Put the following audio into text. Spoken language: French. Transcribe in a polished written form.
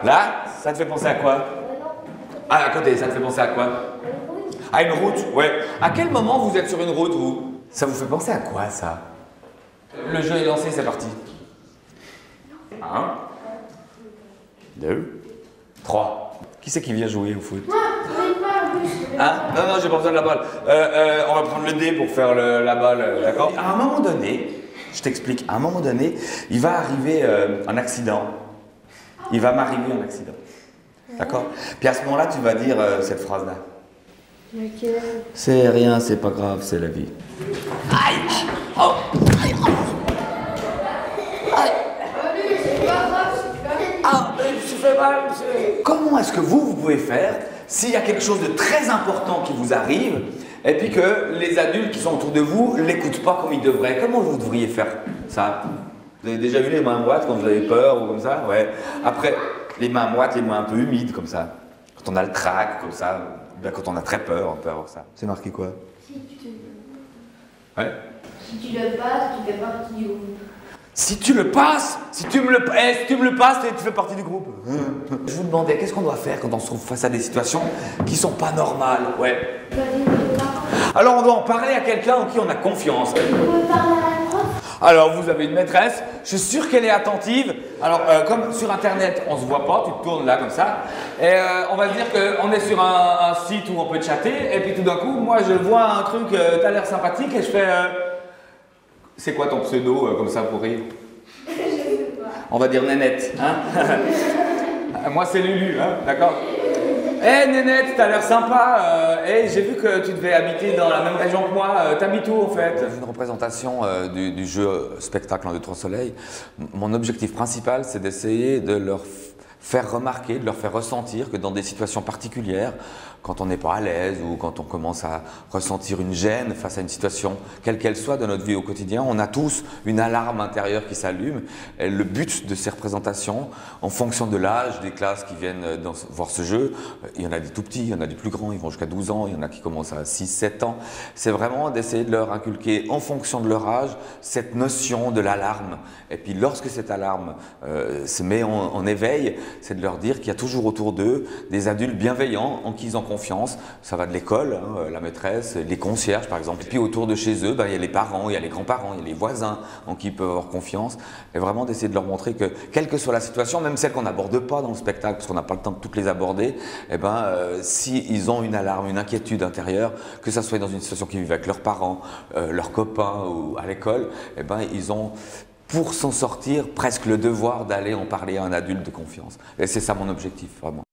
Là, ça te fait penser à quoi? Ah, à côté, ça te fait penser à quoi? À une route, ouais. À quel moment vous êtes sur une route, vous? Ça vous fait penser à quoi, ça? Le jeu est lancé, c'est parti. 1, 2, 3. Qui c'est qui vient jouer au foot? Hein? Non, non, j'ai pas besoin de la balle. On va prendre le dé pour faire la balle, d'accord? À un moment donné, je t'explique, à un moment donné, il va arriver un accident. Il va m'arriver un accident. D'accord? Puis à ce moment-là, tu vas dire cette phrase-là. C'est rien, c'est pas grave, c'est la vie. Aïe! Oh! Aïe! Aïe! Ah, je me suis fait mal, monsieur. Comment est-ce que vous pouvez faire s'il y a quelque chose de très important qui vous arrive et puis que les adultes qui sont autour de vous ne l'écoutent pas comme ils devraient? Comment vous devriez faire ça? Vous avez déjà vu les mains moites quand vous avez peur ou comme ça? Ouais. Après, les mains moites, les mains un peu humides comme ça. Quand on a le trac, comme ça. Bien, quand on a très peur, on peut avoir ça. C'est marqué quoi? Si tu Ouais. Si tu le passes, tu fais partie du groupe. Si tu le passes, si tu me le passes, tu fais partie du groupe. Je vous demandais, qu'est-ce qu'on doit faire quand on se trouve face à des situations qui sont pas normales? Ouais. Alors on doit en parler à quelqu'un en qui on a confiance. On peut parler à la prof. Alors vous avez une maîtresse, je suis sûr qu'elle est attentive. Alors comme sur internet on se voit pas, tu te tournes là comme ça. Et on va se dire qu'on est sur un site où on peut chatter. Et puis tout d'un coup, moi je vois un truc, t'as l'air sympathique et je fais... c'est quoi ton pseudo comme ça pour rire? Je sais pas. On va dire Nénette, hein? Moi c'est Lulu, hein? D'accord? Eh Nénette, t'as l'air sympa. J'ai vu que tu devais habiter dans la même région que moi. T'habites où en fait? Une représentation du jeu spectacle en 2-3 soleils. Mon objectif principal, c'est d'essayer de leur faire remarquer, de leur faire ressentir que dans des situations particulières, quand on n'est pas à l'aise ou quand on commence à ressentir une gêne face à une situation, quelle qu'elle soit de notre vie au quotidien, on a tous une alarme intérieure qui s'allume. Et le but de ces représentations, en fonction de l'âge des classes qui viennent voir ce jeu, il y en a des tout petits, il y en a des plus grands, ils vont jusqu'à 12 ans, il y en a qui commencent à 6-7 ans. C'est vraiment d'essayer de leur inculquer, en fonction de leur âge, cette notion de l'alarme. Et puis lorsque cette alarme se met en éveil, c'est de leur dire qu'il y a toujours autour d'eux des adultes bienveillants en qui ils ont confiance. Ça va de l'école, hein, la maîtresse, les concierges par exemple. Et puis autour de chez eux, il y a les parents, il y a les grands-parents, il y a les voisins en qui ils peuvent avoir confiance. Et vraiment d'essayer de leur montrer que, quelle que soit la situation, même celle qu'on n'aborde pas dans le spectacle, parce qu'on n'a pas le temps de toutes les aborder, s'ils ont une alarme, une inquiétude intérieure, que ça soit dans une situation qu'ils vivent avec leurs parents, leurs copains ou à l'école, ils ont, pour s'en sortir, presque le devoir d'aller en parler à un adulte de confiance. Et c'est ça mon objectif, vraiment.